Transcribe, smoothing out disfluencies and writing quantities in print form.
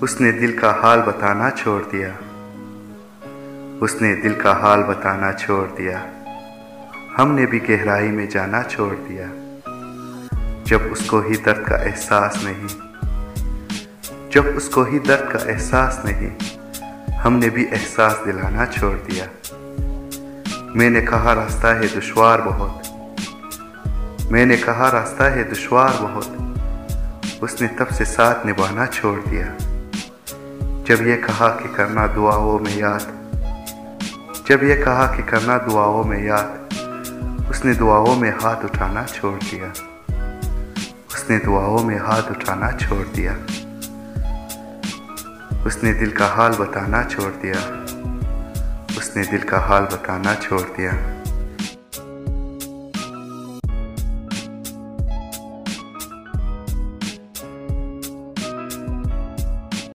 उसने दिल का हाल बताना छोड़ दिया, उसने दिल का हाल बताना छोड़ दिया। हमने भी गहराई में जाना छोड़ दिया, जब उसको ही दर्द का एहसास नहीं, जब उसको ही दर्द का एहसास नहीं, हमने भी एहसास दिलाना छोड़ दिया। मैंने कहा रास्ता है दुश्वार बहुत, मैंने कहा रास्ता है दुश्वार बहुत, उसने तब से साथ निभाना छोड़ दिया। जब ये कहा कि करना दुआओं में याद, जब ये कहा कि करना दुआओं में याद, उसने दुआओं में हाथ उठाना छोड़ दिया, उसने दुआओं में हाथ उठाना छोड़ दिया। उसने दिल का हाल बताना छोड़ दिया, उसने दिल का हाल बताना छोड़ दिया।